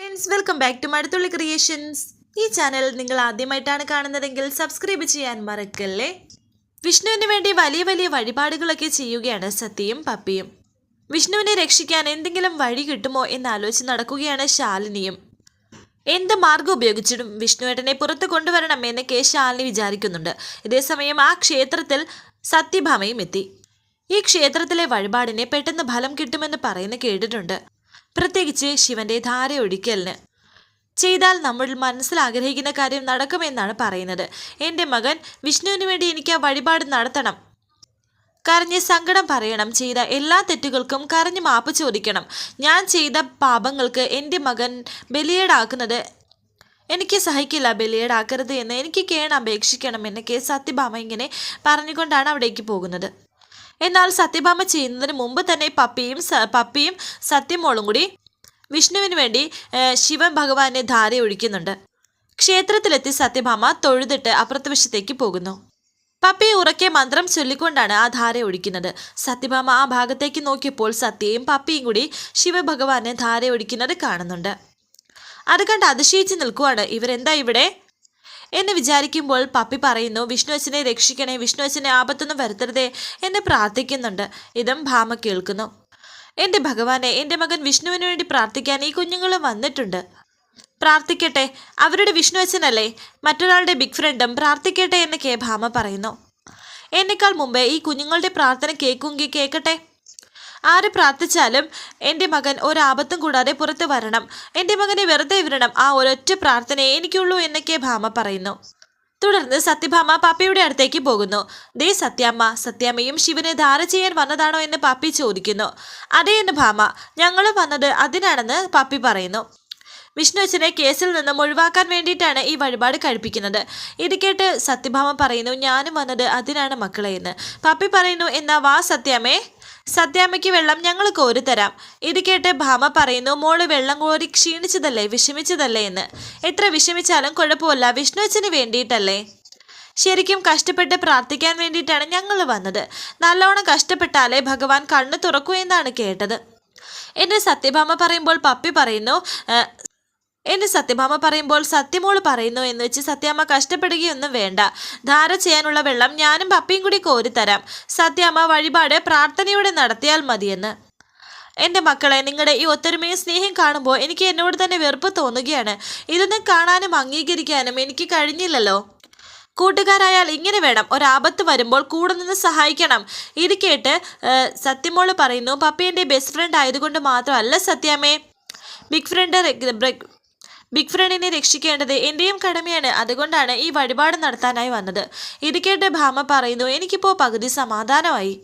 Friends, welcome back to Mazhathulli creations. ഈ channel നിങ്ങൾ ആദ്യമായിട്ടാണ് കാണുന്നതെങ്കിൽ സബ്സ്ക്രൈബ് ചെയ്യാൻ മറക്കല്ലേ. വിഷ്ണുവിന് വേണ്ടി വലിയ വലിയ വഴിപാടുകളൊക്കെ ചെയ്യുകയാണ് സത്യയും പപ്പിയും. വിഷ്ണുവിനെ രക്ഷിക്കാൻ എന്തെങ്കിലും വഴി കിട്ടുമോ എന്നാലോചിച്ച് നടക്കുകയാണ് ശാലിനിയും. എന്ത് മാർഗം ഉപയോഗിച്ചിട്ടും വിഷ്ണുവേട്ടനെ പുറത്ത് കൊണ്ടുവരണം എന്നൊക്കെ ശാലിനി വിചാരിക്കുന്നുണ്ട്. ഇതേസമയം ആ ക്ഷേത്രത്തിൽ സത്യഭാമയും എത്തി. ഈ ക്ഷേത്രത്തിലെ വഴിപാടിനെ പെട്ടെന്ന് ഫലം കിട്ടുമെന്ന് പറയുന്നത് കേട്ടിട്ടുണ്ട്. പ്രത്യേകിച്ച് ശിവന്റെ ധാരയൊഴിക്കലിന് ചെയ്താൽ നമ്മൾ മനസ്സിലാഗ്രഹിക്കുന്ന കാര്യം നടക്കുമെന്നാണ് പറയുന്നത്. എൻ്റെ മകൻ വിഷ്ണുവിന് വേണ്ടി എനിക്ക് ആ വഴിപാട് നടത്തണം. കരഞ്ഞ് സങ്കടം പറയണം. ചെയ്ത എല്ലാ തെറ്റുകൾക്കും കരഞ്ഞ് മാപ്പ് ചോദിക്കണം. ഞാൻ ചെയ്ത പാപങ്ങൾക്ക് എൻ്റെ മകൻ ബലിയേടാക്കുന്നത് എനിക്ക് സഹിക്കില്ല. ബലിയേടാക്കരുത് എന്ന് എനിക്ക് കേണപേക്ഷിക്കണം എന്നൊക്കെ സത്യഭാമ ഇങ്ങനെ പറഞ്ഞുകൊണ്ടാണ് അവിടേക്ക് പോകുന്നത്. എന്നാൽ സത്യഭാമ ചെയ്യുന്നതിന് മുമ്പ് തന്നെ പപ്പിയും സത്യമോളും കൂടി വിഷ്ണുവിന് വേണ്ടി ശിവൻ ഭഗവാനെ ധാര ഒഴിക്കുന്നുണ്ട്. ക്ഷേത്രത്തിലെത്തി സത്യഭാമ തൊഴുതിട്ട് അപ്പുറത്തെ വശത്തേക്ക് പോകുന്നു. പപ്പി ഉറക്കെ മന്ത്രം ചൊല്ലിക്കൊണ്ടാണ് ആ ധാര ഒഴിക്കുന്നത്. സത്യഭാമ ആ ഭാഗത്തേക്ക് നോക്കിയപ്പോൾ സത്യയും പപ്പിയും കൂടി ശിവഭഗവാനെ ധാര ഒഴിക്കുന്നത് കാണുന്നുണ്ട്. അത് കണ്ട് അതിശയിച്ച് നിൽക്കുവാണ്. ഇവരെന്താ ഇവിടെ എന്ന് വിചാരിക്കുമ്പോൾ പപ്പി പറയുന്നു, വിഷ്ണു അച്ഛനെ രക്ഷിക്കണേ, വിഷ്ണു അച്ഛനെ ആപത്തൊന്നും വരുത്തരുതേ എന്ന് പ്രാർത്ഥിക്കുന്നുണ്ട്. ഇതും ഭാമ കേൾക്കുന്നു. എൻ്റെ ഭഗവാനെ, എൻ്റെ മകൻ വിഷ്ണുവിന് വേണ്ടി പ്രാർത്ഥിക്കാൻ ഈ കുഞ്ഞുങ്ങൾ വന്നിട്ടുണ്ട്. പ്രാർത്ഥിക്കട്ടെ, അവരുടെ വിഷ്ണു അച്ഛനല്ലേ, മറ്റൊരാളുടെ ബിഗ് ഫ്രണ്ടും, പ്രാർത്ഥിക്കട്ടെ എന്നൊക്കെ ഭാമ പറയുന്നു. എന്നേക്കാൾ മുമ്പേ ഈ കുഞ്ഞുങ്ങളുടെ പ്രാർത്ഥന കേൾക്കട്ടെ. ആര് പ്രാർത്ഥിച്ചാലും എൻ്റെ മകൻ ഒരാപത്തും കൂടാതെ പുറത്ത് വരണം, എൻ്റെ മകനെ വെറുതെ വിടണം, ആ ഒരൊറ്റ പ്രാർത്ഥനയെ എനിക്കുള്ളൂ എന്നൊക്കെ ഭാമ പറയുന്നു. തുടർന്ന് സത്യഭാമ പപ്പിയുടെ അടുത്തേക്ക് പോകുന്നു. ദേ സത്യാമ്മയും ശിവനെ ധാര ചെയ്യാൻ വന്നതാണോ എന്ന് പപ്പി ചോദിക്കുന്നു. അതേ എന്ന് ഭാമ. ഞങ്ങളും വന്നത് അതിനാണെന്ന് പപ്പി പറയുന്നു. വിഷ്ണു അച്ഛനെ കേസിൽ നിന്നും ഒഴിവാക്കാൻ വേണ്ടിയിട്ടാണ് ഈ വഴിപാട് കഴിപ്പിക്കുന്നത്. ഇത് കേട്ട് സത്യഭാമ പറയുന്നു, ഞാനും വന്നത് അതിനാണ് മക്കളെ എന്ന്. പപ്പി പറയുന്നു, എന്നാ വാ സത്യാമ്മയ്ക്ക് വെള്ളം ഞങ്ങൾ കോരിത്തരാം. ഇത് കേട്ട് ഭാമ പറയുന്നു, മോള് വെള്ളം കോരി ക്ഷീണിച്ചതല്ലേ, വിഷമിച്ചതല്ലേ എന്ന്. എത്ര വിഷമിച്ചാലും കുഴപ്പമില്ല, വിഷ്ണു അച്ഛന് വേണ്ടിയിട്ടല്ലേ. ശരിക്കും കഷ്ടപ്പെട്ട് പ്രാർത്ഥിക്കാൻ വേണ്ടിയിട്ടാണ് ഞങ്ങൾ വന്നത്. നല്ലോണം കഷ്ടപ്പെട്ടാലേ ഭഗവാൻ കണ്ണു തുറക്കൂ എന്നാണ് കേട്ടത് എന്ന് സത്യഭാമ പറയുമ്പോൾ സത്യമോള് പറയുന്നു എന്ന് വെച്ച് സത്യാമ്മ കഷ്ടപ്പെടുകയൊന്നും വേണ്ട. ധാര ചെയ്യാനുള്ള വെള്ളം ഞാനും പപ്പിയും കൂടി കോരിത്തരാം. സത്യാമ്മ വഴിപാട് പ്രാർത്ഥനയോടെ നടത്തിയാൽ മതിയെന്ന്. എൻ്റെ മക്കളെ, നിങ്ങളുടെ ഈ ഒത്തൊരുമയും സ്നേഹം കാണുമ്പോൾ എനിക്ക് എന്നോട് തന്നെ വെറുപ്പ് തോന്നുകയാണ്. ഇതൊന്നും കാണാനും അംഗീകരിക്കാനും എനിക്ക് കഴിഞ്ഞില്ലല്ലോ. കൂട്ടുകാരായാൽ ഇങ്ങനെ വേണം, ഒരാപത്ത് വരുമ്പോൾ കൂടെ നിന്ന് സഹായിക്കണം. ഇത് കേട്ട് സത്യമോള് പറയുന്നു, പപ്പി എൻ്റെ ബെസ്റ്റ് ഫ്രണ്ട് ആയതുകൊണ്ട് മാത്രമല്ല സത്യാമ്മേ, ബിഗ് ഫ്രണ്ടിനെ രക്ഷിക്കേണ്ടത് എൻ്റെയും കടമയാണ്. അതുകൊണ്ടാണ് ഈ വഴിപാട് നടത്താനായി വന്നത്. ഇത് കേട്ട് ഭാമ പറയുന്നു, എനിക്കിപ്പോൾ പകുതി സമാധാനമായി.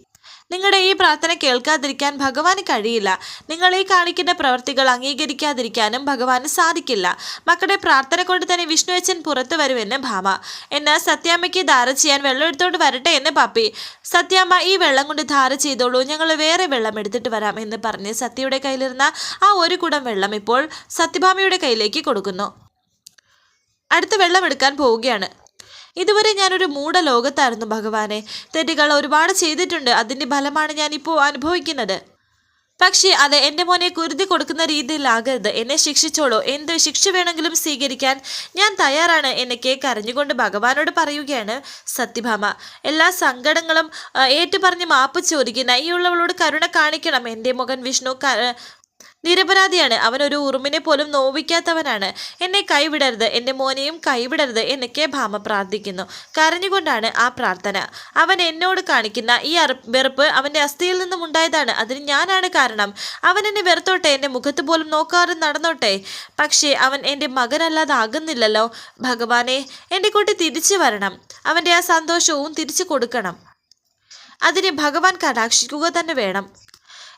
നിങ്ങളുടെ ഈ പ്രാർത്ഥന കേൾക്കാതിരിക്കാൻ ഭഗവാന് കഴിയില്ല. നിങ്ങൾ ഈ കാണിക്കുന്ന പ്രവൃത്തികൾ അംഗീകരിക്കാതിരിക്കാനും ഭഗവാന് സാധിക്കില്ല. മക്കളുടെ പ്രാർത്ഥന കൊണ്ട് തന്നെ വിഷ്ണു അച്ഛൻ പുറത്തു വരുമെന്ന് ഭാമ. എന്നാൽ സത്യാമ്മയ്ക്ക് ധാര ചെയ്യാൻ വെള്ളം എടുത്തോണ്ട് വരട്ടെ എന്ന് പപ്പി. സത്യാമ്മ ഈ വെള്ളം കൊണ്ട് ധാര ചെയ്തോളൂ, ഞങ്ങൾ വേറെ വെള്ളം എടുത്തിട്ട് വരാം എന്ന് പറഞ്ഞ് സത്യയുടെ കയ്യിലിരുന്ന ആ ഒരു കുടം വെള്ളം ഇപ്പോൾ സത്യഭാമയുടെ കയ്യിലേക്ക് കൊടുക്കുന്നു. അടുത്ത വെള്ളം എടുക്കാൻ പോവുകയാണ്. ഇതുവരെ ഞാനൊരു മൂഢലോകത്തായിരുന്നു ഭഗവാനെ. തെറ്റുകൾ ഒരുപാട് ചെയ്തിട്ടുണ്ട്. അതിൻ്റെ ഫലമാണ് ഞാനിപ്പോൾ അനുഭവിക്കുന്നത്. പക്ഷേ അത് എൻ്റെ മോനെ കുരുതി കൊടുക്കുന്ന രീതിയിലാകരുത്. എന്നെ ശിക്ഷിച്ചോളൂ, എന്ത് ശിക്ഷ വേണമെങ്കിലും സ്വീകരിക്കാൻ ഞാൻ തയ്യാറാണ് എന്നൊക്കെ കരഞ്ഞുകൊണ്ട് ഭഗവാനോട് പറയുകയാണ് സത്യഭാമ. എല്ലാ സങ്കടങ്ങളും ഏറ്റുപറഞ്ഞ് മാപ്പ് ചോദിക്കുന്ന ഈ ഉള്ളവളോട് കരുണ കാണിക്കണം. എൻ്റെ മകൻ വിഷ്ണു നിരപരാധിയാണ്. അവനൊരു ഉറുമിനെ പോലും നോവിക്കാത്തവനാണ്. എന്നെ കൈവിടരുത്, എൻ്റെ മോനെയും കൈവിടരുത് എന്നൊക്കെ ഭാമ പ്രാർത്ഥിക്കുന്നു. കരഞ്ഞുകൊണ്ടാണ് ആ പ്രാർത്ഥന. അവൻ എന്നോട് കാണിക്കുന്ന ഈ വെറുപ്പ് അവൻ്റെ അസ്ഥിയിൽ നിന്നും ഉണ്ടായതാണ്. അതിന് ഞാനാണ് കാരണം. അവൻ എന്നെ വെറുത്തോട്ടെ, എൻ്റെ മുഖത്ത് പോലും നോക്കാതെ നടന്നോട്ടെ. പക്ഷേ അവൻ എൻ്റെ മകനല്ലാതാകുന്നില്ലല്ലോ. ഭഗവാനെ, എൻ്റെ കുട്ടി തിരിച്ചു വരണം. അവൻ്റെ ആ സന്തോഷവും തിരിച്ചു കൊടുക്കണം. അതിനെ ഭഗവാൻ കടാക്ഷിക്കുക തന്നെ വേണം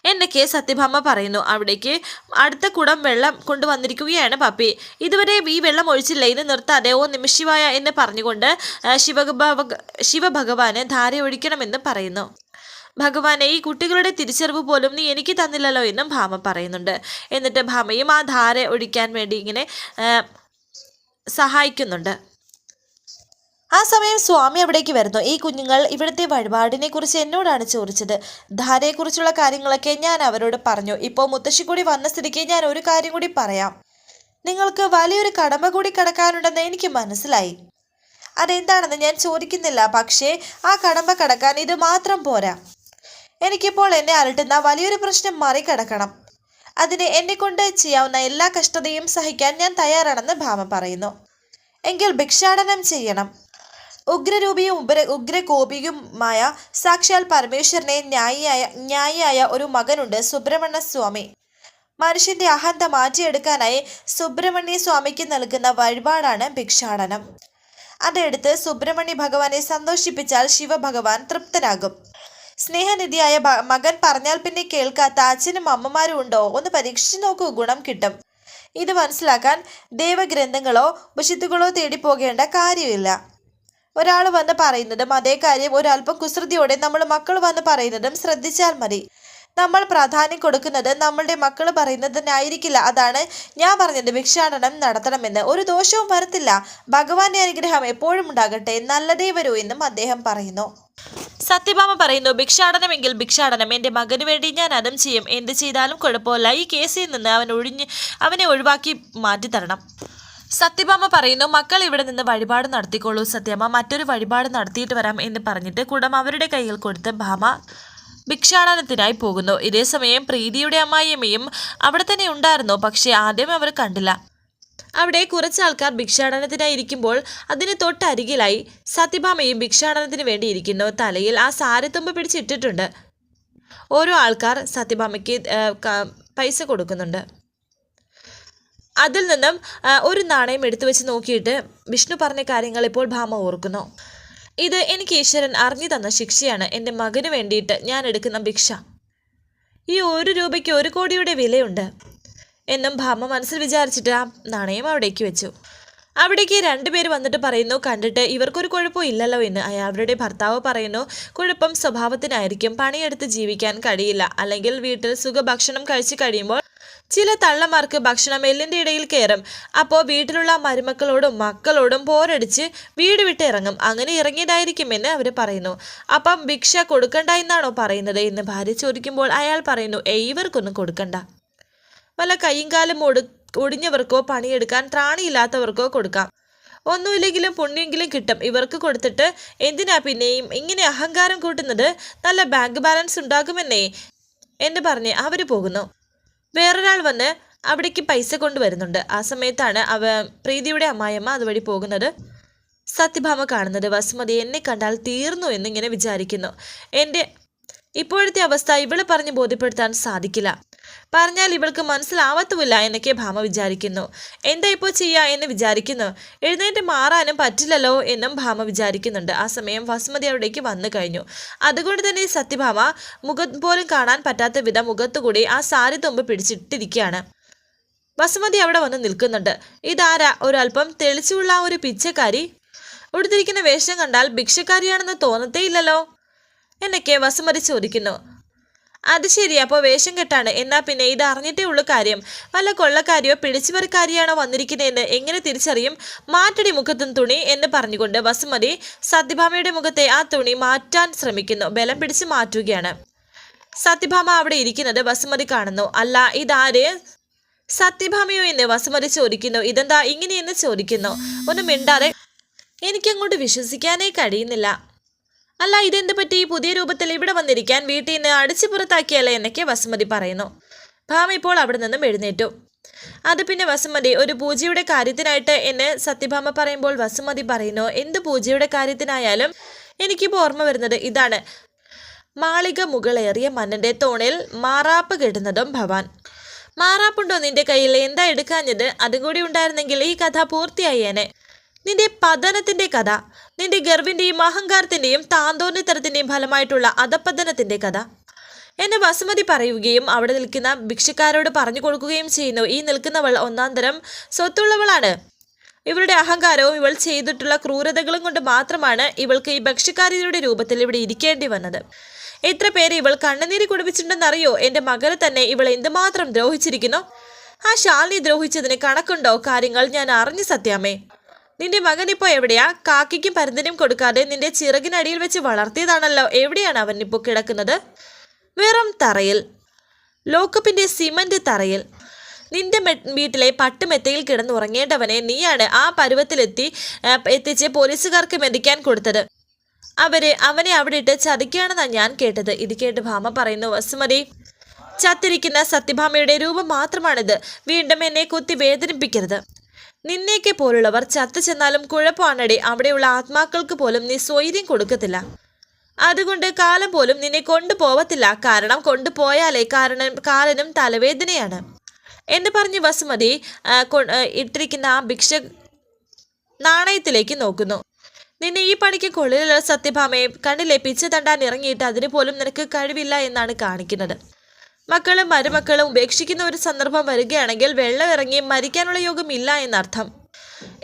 എന്നൊക്കെ സത്യഭാമ പറയുന്നു. അവിടേക്ക് അടുത്ത കുടം വെള്ളം കൊണ്ടുവന്നിരിക്കുകയാണ് പപ്പി. ഇതുവരെ ഈ വെള്ളം ഒഴിച്ചില്ല, ഇത് നിർത്താതെ ഓ നിമിഷിവായ എന്ന് പറഞ്ഞുകൊണ്ട് ശിവഭഗവാന് ധാര ഒഴിക്കണമെന്ന് പറയുന്നു. ഭഗവാനെ, ഈ കുട്ടികളുടെ തിരിച്ചറിവ് പോലും നീ എനിക്ക് തന്നില്ലല്ലോ എന്നും ഭാമ പറയുന്നുണ്ട്. എന്നിട്ട് ഭാമയും ആ ധാര ഒഴിക്കാൻ വേണ്ടി ഇങ്ങനെ സഹായിക്കുന്നുണ്ട്. ആ സമയം സ്വാമി അവിടേക്ക് വരുന്നു. ഈ കുഞ്ഞുങ്ങൾ ഇവിടുത്തെ വഴിപാടിനെ കുറിച്ച് എന്നോടാണ് ചോദിച്ചത്. ധാരയെക്കുറിച്ചുള്ള കാര്യങ്ങളൊക്കെ ഞാൻ അവരോട് പറഞ്ഞു. ഇപ്പോൾ മുത്തശ്ശി കൂടി വന്ന സ്ഥിതിക്ക് ഞാൻ ഒരു കാര്യം കൂടി പറയാം. നിങ്ങൾക്ക് വലിയൊരു കടമ കൂടി കടക്കാനുണ്ടെന്ന് എനിക്ക് മനസ്സിലായി. അതെന്താണെന്ന് ഞാൻ ചോദിക്കുന്നില്ല, പക്ഷേ ആ കടമ്പ കടക്കാൻ ഇത് മാത്രം പോരാ. എനിക്കിപ്പോൾ എന്നെ അലട്ടുന്ന വലിയൊരു പ്രശ്നം മറികടക്കണം. അതിന് എന്നെ കൊണ്ട് ചെയ്യാവുന്ന എല്ലാ കഷ്ടതയും സഹിക്കാൻ ഞാൻ തയ്യാറാണെന്ന് ഭാമ പറയുന്നു. എങ്കിൽ ഭിക്ഷാടനം ചെയ്യണം. ഉഗ്രരൂപിയും ഉഗ്രകോപിയുമായ സാക്ഷാൽ പരമേശ്വരനെ ന്യായിയായ ഒരു മകനുണ്ട്, സുബ്രഹ്മണ്യ സ്വാമി. മനുഷ്യന്റെ അഹന്ത മാറ്റിയെടുക്കാനായി സുബ്രഹ്മണ്യ സ്വാമിക്ക് നൽകുന്ന വഴിപാടാണ് ഭിക്ഷാടനം. അതെടുത്ത് സുബ്രഹ്മണ്യ ഭഗവാനെ സന്തോഷിപ്പിച്ചാൽ ശിവഭഗവാൻ തൃപ്തനാകും. സ്നേഹനിധിയായ മകൻ പറഞ്ഞാൽ പിന്നെ കേൾക്കാത്ത അച്ഛനും അമ്മമാരും ഉണ്ടോ? ഒന്ന് പരീക്ഷിച്ചു നോക്കൂ, ഗുണം കിട്ടും. ഇത് മനസ്സിലാക്കാൻ ദേവഗ്രന്ഥങ്ങളോ ഉപനിഷത്തുകളോ തേടി പോകേണ്ട കാര്യമില്ല. ഒരാൾ വന്ന് പറയുന്നതും അതേ കാര്യം ഒരല്പം കുസൃതിയോടെ നമ്മൾ മക്കൾ വന്ന് പറയുന്നതും ശ്രദ്ധിച്ചാൽ മതി. നമ്മൾ പ്രാധാന്യം കൊടുക്കുന്നത് നമ്മളുടെ മക്കൾ പറയുന്നതിനായിരിക്കില്ല. അതാണ് ഞാൻ പറഞ്ഞത്, ഭിക്ഷാടനം നടത്തണമെന്ന്. ഒരു ദോഷവും വരത്തില്ല. ഭഗവാന്റെ അനുഗ്രഹം എപ്പോഴും ഉണ്ടാകട്ടെ, നല്ലതേ വരൂ എന്നും അദ്ദേഹം പറയുന്നു. സത്യഭാമ പറയുന്നു, ഭിക്ഷാടനമെങ്കിൽ ഭിക്ഷാടനം. എൻ്റെ മകന് വേണ്ടി ഞാൻ അതും ചെയ്യും. എന്ത് ചെയ്താലും കുഴപ്പമില്ല. ഈ കേസിൽ നിന്ന് അവനെ ഒഴിവാക്കി മാറ്റിത്തരണം. സത്യഭാമ പറയുന്നു, മക്കൾ ഇവിടെ നിന്ന് വഴിപാട് നടത്തിക്കോളൂ. സത്യമ്മ മറ്റൊരു വഴിപാട് നടത്തിയിട്ട് വരാം എന്ന് പറഞ്ഞിട്ട് കുടം അവരുടെ കയ്യിൽ കൊടുത്ത് ഭാമ ഭിക്ഷാടനത്തിനായി പോകുന്നു. ഇതേസമയം പ്രീതിയുടെ അമ്മായിയമ്മയും അവിടെ തന്നെ ഉണ്ടായിരുന്നു. പക്ഷേ ആദ്യം അവർ കണ്ടില്ല. അവിടെ കുറച്ച് ആൾക്കാർ ഭിക്ഷാടനത്തിനായി ഇരിക്കുമ്പോൾ അതിന് തൊട്ടരികിലായി സത്യഭാമയും ഭിക്ഷാടനത്തിന് വേണ്ടി ഇരിക്കുന്നു. തലയിൽ ആ സാരത്തുമ്പ് പിടിച്ചിട്ടിട്ടുണ്ട്. ഓരോ ആൾക്കാർ സത്യഭാമയ്ക്ക് പൈസ കൊടുക്കുന്നുണ്ട്. അതിൽ നിന്നും ഒരു നാണയം എടുത്തു വെച്ച് നോക്കിയിട്ട് വിഷ്ണു പറഞ്ഞ കാര്യങ്ങൾ ഇപ്പോൾ ഭാമ ഓർക്കുന്നു. ഇത് എനിക്ക് ഈശ്വരൻ അറിഞ്ഞു തന്ന ശിക്ഷയാണ്. എൻ്റെ മകന് വേണ്ടിയിട്ട് ഞാൻ എടുക്കുന്ന ഭിക്ഷ. ഈ 1 രൂപയ്ക്ക് 1 കോടിയുടെ വിലയുണ്ട് എന്നും ഭാമ മനസ്സിൽ വിചാരിച്ചിട്ട് ആ നാണയം അവിടേക്ക് വെച്ചു. അവിടേക്ക് 2 പേര് വന്നിട്ട് പറയുന്നു, കണ്ടിട്ട് ഇവർക്കൊരു കുഴപ്പവും ഇല്ലല്ലോ എന്ന്. അവരുടെ ഭർത്താവ് പറയുന്നു, കുഴപ്പം സ്വഭാവത്തിനായിരിക്കും. പണിയെടുത്ത് ജീവിക്കാൻ കഴിയില്ല. അല്ലെങ്കിൽ വീട്ടിൽ സുഖഭക്ഷണം കഴിച്ചു കഴിയുമ്പോൾ ചില തള്ളമാർക്ക് ഭക്ഷണം എല്ലിൻ്റെ ഇടയിൽ കയറും. അപ്പോൾ വീട്ടിലുള്ള മരുമക്കളോടും മക്കളോടും പോരടിച്ച് വീട് വിട്ട് ഇറങ്ങും. അങ്ങനെ ഇറങ്ങിയതായിരിക്കുമെന്ന് അവർ പറയുന്നു. അപ്പം ഭിക്ഷ കൊടുക്കണ്ട എന്നാണോ പറയുന്നത് എന്ന് ഭാര്യ ചോദിക്കുമ്പോൾ അയാൾ പറയുന്നു, ഇവർക്കൊന്നും കൊടുക്കണ്ട. വല്ല കൈയും കാലും ഒടിഞ്ഞവർക്കോ പണിയെടുക്കാൻ ത്രാണിയില്ലാത്തവർക്കോ കൊടുക്കാം. ഒന്നുമില്ലെങ്കിലും പുണ്യെങ്കിലും കിട്ടും. ഇവർക്ക് കൊടുത്തിട്ട് എന്തിനാ പിന്നെയും ഇങ്ങനെ അഹങ്കാരം കൂട്ടുന്നത്? നല്ല ബാങ്ക് ബാലൻസ് ഉണ്ടാകുമെന്നേ എന്ന് പറഞ്ഞ് അവർ പോകുന്നു. വേറൊരാൾ വന്ന് അവിടേക്ക് പൈസ കൊണ്ടുവരുന്നുണ്ട്. ആ സമയത്താണ് പ്രീതിയുടെ അമ്മായിയമ്മ അതുവഴി പോകുന്നത്. സത്യഭാമ കാണുന്നത് വസുമതി എന്നെ കണ്ടാൽ തീർന്നു എന്നിങ്ങനെ വിചാരിക്കുന്നു. എൻ്റെ ഇപ്പോഴത്തെ അവസ്ഥ ഇവളെ പറഞ്ഞ് ബോധ്യപ്പെടുത്താൻ സാധിക്കില്ല. പറഞ്ഞാൽ ഇവൾക്ക് മനസ്സിലാവത്തുമില്ല എന്നൊക്കെ ഭാമ വിചാരിക്കുന്നു. എന്താ ഇപ്പോൾ ചെയ്യുക എന്ന് വിചാരിക്കുന്നു. എഴുന്നേറ്റ് മാറാനും പറ്റില്ലല്ലോ എന്നും ഭാമ വിചാരിക്കുന്നുണ്ട്. ആ സമയം വസുമതി അവിടേക്ക് വന്നു കഴിഞ്ഞു. അതുകൊണ്ട് തന്നെ സത്യഭാമ മുഖം പോലും കാണാൻ പറ്റാത്ത വിധം മുഖത്തുകൂടി ആ സാരി തുമ്പ് പിടിച്ചിട്ടിരിക്കുകയാണ്. വസുമതി അവിടെ വന്ന് നിൽക്കുന്നുണ്ട്. ഇതാരാ? ഒരല്പം തെളിച്ചുള്ള ഒരു പിച്ചക്കാരി. ഉടുത്തിരിക്കുന്ന വേഷം കണ്ടാൽ ഭിക്ഷക്കാരിയാണെന്ന് തോന്നത്തേയില്ലല്ലോ എന്നൊക്കെ വസുമതി ചോദിക്കുന്നു. അത് ശരി, അപ്പോൾ വേഷം കെട്ടാണ്. എന്നാൽ പിന്നെ ഇത് അറിഞ്ഞിട്ടേ ഉള്ളൂ കാര്യം. വല്ല കൊള്ളക്കാരിയോ പിടിച്ചുപറിക്കാരിയാണോ വന്നിരിക്കുന്നതെന്ന് എങ്ങനെ തിരിച്ചറിയും? മാറ്റടി മുഖത്തും തുണി എന്ന് പറഞ്ഞുകൊണ്ട് വസുമതി സത്യഭാമയുടെ മുഖത്തെ ആ തുണി മാറ്റാൻ ശ്രമിക്കുന്നു. ബലം പിടിച്ച് മാറ്റുകയാണ്. സത്യഭാമ അവിടെ ഇരിക്കുന്നത് വസുമതി കാണുന്നു. അല്ല, ഇതാര്? സത്യഭാമയോ എന്ന് വസുമതി ചോദിക്കുന്നു. ഇതെന്താ ഇങ്ങനെയെന്ന് ചോദിക്കുന്നു. ഒന്നും മിണ്ടാതെ എനിക്കങ്ങോട്ട് വിശ്വസിക്കാനേ കഴിയുന്നില്ല. അല്ല, ഇതെന്ത് പറ്റി? പുതിയ രൂപത്തിൽ ഇവിടെ വന്നിരിക്കാൻ വീട്ടിൽ നിന്ന് അടിച്ചു പുറത്താക്കിയല്ലേ എന്നൊക്കെ വസുമതി പറയുന്നു. ഭാമ ഇപ്പോൾ അവിടെ നിന്നും എഴുന്നേറ്റു. അത് പിന്നെ വസുമതി, ഒരു പൂജയുടെ കാര്യത്തിനായിട്ട് എന്ന് സത്യഭാമ പറയുമ്പോൾ വസുമതി പറയുന്നു, എന്ത് പൂജയുടെ കാര്യത്തിനായാലും എനിക്കിപ്പോൾ ഓർമ്മ വരുന്നത് ഇതാണ്. മാളിക മുകളേറിയ മന്നന്റെ തോണിൽ മാറാപ്പ് കെട്ടുന്നതും ഭവാൻ. മാറാപ്പുണ്ടോ നിന്റെ കയ്യിൽ? എന്താ എടുക്കാഞ്ഞത്? അതും കൂടി ഉണ്ടായിരുന്നെങ്കിൽ ഈ കഥ പൂർത്തിയായേനെ. നിന്റെ പതനത്തിന്റെ കഥ, നിന്റെ ഗർവിന്റെയും അഹങ്കാരത്തിന്റെയും താന്തോന്നിത്തരത്തിന്റെയും ഫലമായിട്ടുള്ള അധപതനത്തിന്റെ കഥ എന്ന് വസുമതി പറയുകയും അവിടെ നിൽക്കുന്ന ഭിക്ഷക്കാരോട് പറഞ്ഞു കൊടുക്കുകയും ചെയ്യുന്നു. ഈ നിൽക്കുന്നവൾ ഒന്നാം തരം സ്വത്തുള്ളവളാണ്. ഇവളുടെ അഹങ്കാരവും ഇവൾ ചെയ്തിട്ടുള്ള ക്രൂരതകളും കൊണ്ട് മാത്രമാണ് ഇവൾക്ക് ഈ ഭിക്ഷക്കാരിയുടെ രൂപത്തിൽ ഇവിടെ ഇരിക്കേണ്ടി വന്നത്. എത്ര പേര് ഇവൾ കണ്ണുനീര് കുടിപ്പിച്ചിട്ടുണ്ടെന്നറിയോ? എൻ്റെ മകനെ തന്നെ ഇവൾ എന്തുമാത്രം ദ്രോഹിച്ചിരിക്കുന്നു. ആ ശാലിനി ദ്രോഹിച്ചതിന് കണക്കുണ്ടോ? കാര്യങ്ങൾ ഞാൻ അറിഞ്ഞു സത്യാമ്മേ. നിന്റെ മകൻ ഇപ്പോൾ എവിടെയാ? കാക്കിക്കും പരുന്തിനും കൊടുക്കാതെ നിന്റെ ചിറകിനടിയിൽ വെച്ച് വളർത്തിയതാണല്ലോ. എവിടെയാണ് അവൻ ഇപ്പോൾ കിടക്കുന്നത്? വെറും തറയിൽ, ലോക്കപ്പിന്റെ സിമന്റ് തറയിൽ. നിന്റെ വീട്ടിലെ പട്ടുമെത്തയിൽ കിടന്നുറങ്ങേണ്ടവനെ നീയാണ് ആ എത്തിച്ച് പോലീസുകാർക്ക് മെതിക്കാൻ കൊടുത്തത്. അവനെ അവിടെ ഇട്ട് ചതിക്കുകയാണെന്നാണ് ഞാൻ കേട്ടത്. ഇത് കേട്ട് ഭാമ പറയുന്നു, വസുമതി, ചത്തിരിക്കുന്ന സത്യഭാമയുടെ രൂപം മാത്രമാണിത്. വീണ്ടും എന്നെ കുത്തി വേദനിപ്പിക്കരുത്. നിന്നേക്ക് പോലുള്ളവർ ചത്തു ചെന്നാലും കുഴപ്പമാണടി. അവിടെയുള്ള ആത്മാക്കൾക്ക് പോലും നീ സ്വൈര്യം കൊടുക്കത്തില്ല. അതുകൊണ്ട് കാലം പോലും നിന്നെ കൊണ്ടുപോവത്തില്ല. കാരണം കൊണ്ടുപോയാലേ കാലനും തലവേദനയാണ് എന്ന് പറഞ്ഞ് വസുമതി ഇട്ടിരിക്കുന്ന ആ നാണയത്തിലേക്ക് നോക്കുന്നു. നിന്നെ ഈ പണിക്ക് കൊള്ളിലുള്ള സത്യഭാമയെ കണ്ണിലെ പിച്ച തണ്ടാൻ ഇറങ്ങിയിട്ട് അതിന് പോലും നിനക്ക് കഴിവില്ല എന്നാണ് കാണിക്കുന്നത്. മക്കളും മരുമക്കളും ഉപേക്ഷിക്കുന്ന ഒരു സന്ദർഭം വരികയാണെങ്കിൽ വെള്ളം ഇറങ്ങി മരിക്കാനുള്ള യോഗം ഇല്ല എന്നർത്ഥം.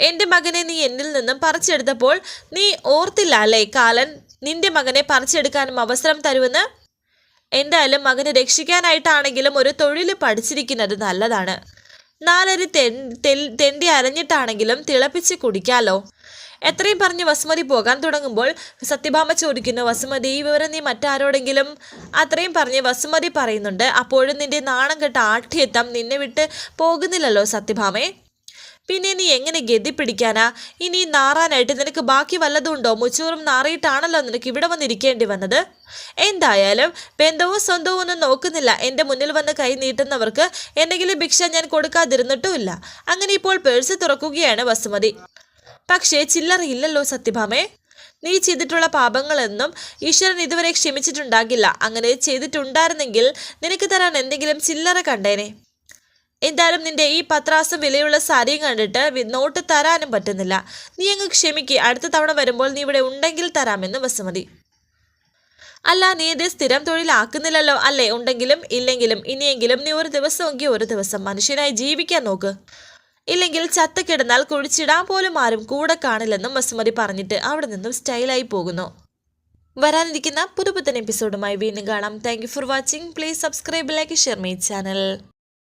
എൻ്റെ മകനെ നീ എന്നിൽ നിന്നും പറിച്ചെടുത്തപ്പോൾ നീ ഓർത്തില്ല അല്ലേ കാലൻ നിന്റെ മകനെ പറിച്ചെടുക്കാനും അവസരം തരുമെന്ന്? എന്തായാലും മകനെ രക്ഷിക്കാനായിട്ടാണെങ്കിലും ഒരു തൊഴിൽ പഠിച്ചിരിക്കുന്നത് നല്ലതാണ്. നാലരി തെണ്ടി അരഞ്ഞിട്ടാണെങ്കിലും തിളപ്പിച്ച് കുടിക്കാലോ. എത്രയും പറഞ്ഞ് വസുമതി പോകാൻ തുടങ്ങുമ്പോൾ സത്യഭാമ ചോദിക്കുന്നു, വസുമതി, ഈ വിവരം നീ മറ്റാരോടെങ്കിലും? അത്രയും പറഞ്ഞ് വസുമതി പറയുന്നുണ്ട്, അപ്പോഴും നിന്റെ നാണം കെട്ട ആഠ്യത്തം നിന്നെ വിട്ട് പോകുന്നില്ലല്ലോ സത്യഭാമേ. പിന്നെ നീ എങ്ങനെ ഗതി പിടിക്കാനാ? ഇനി നാറാനായിട്ട് നിനക്ക് ബാക്കി വല്ലതുണ്ടോ? മുച്ചൂറും നാറിയിട്ടാണല്ലോ നിനക്ക് ഇവിടെ വന്നിരിക്കേണ്ടി വന്നത്. എന്തായാലും ബന്ധവും സ്വന്തവും ഒന്നും നോക്കുന്നില്ല. എൻ്റെ മുന്നിൽ വന്ന് കൈ നീട്ടുന്നവർക്ക് എന്തെങ്കിലും ഭിക്ഷ ഞാൻ കൊടുക്കാതിരുന്നിട്ടുമില്ല. അങ്ങനെ ഇപ്പോൾ പേഴ്സ് തുറക്കുകയാണ് വസുമതി. പക്ഷേ ചില്ലറയില്ലല്ലോ സത്യഭാമേ. നീ ചെയ്തിട്ടുള്ള പാപങ്ങളെന്നും ഈശ്വരൻ ഇതുവരെ ക്ഷമിച്ചിട്ടുണ്ടാകില്ല. അങ്ങനെ ചെയ്തിട്ടുണ്ടായിരുന്നെങ്കിൽ നിനക്ക് തരാൻ എന്തെങ്കിലും ചില്ലറ കണ്ടേനെ. എന്തായാലും നിന്റെ ഈ പത്രാസം വിലയുള്ള സാരിയും കണ്ടിട്ട് നോട്ട് തരാനും പറ്റുന്നില്ല. നീ അങ്ങ് ക്ഷമിക്ക്. അടുത്ത തവണ വരുമ്പോൾ നീ ഇവിടെ ഉണ്ടെങ്കിൽ തരാമെന്ന് വസുമതി. അല്ല, നീ ഇത് സ്ഥിരം തൊഴിലാക്കുന്നില്ലല്ലോ അല്ലേ? ഉണ്ടെങ്കിലും ഇല്ലെങ്കിലും ഇനിയെങ്കിലും നീ ഒരു ദിവസമെങ്കിൽ ഒരു ദിവസം മനുഷ്യനായി ജീവിക്കാൻ നോക്ക്. ഇല്ലെങ്കിൽ ചത്ത കിടന്നാൽ കുഴിച്ചിടാൻ പോലും ആരും കൂടെ കാണില്ലെന്നും വസുമതി പറഞ്ഞിട്ട് അവിടെ നിന്നും സ്റ്റൈലായി പോകുന്നു. വരാനിരിക്കുന്ന പുതുപുത്തൻ എപ്പിസോഡുമായി വീണ്ടും കാണാം. Thank you for watching. Please subscribe, like, share my channel.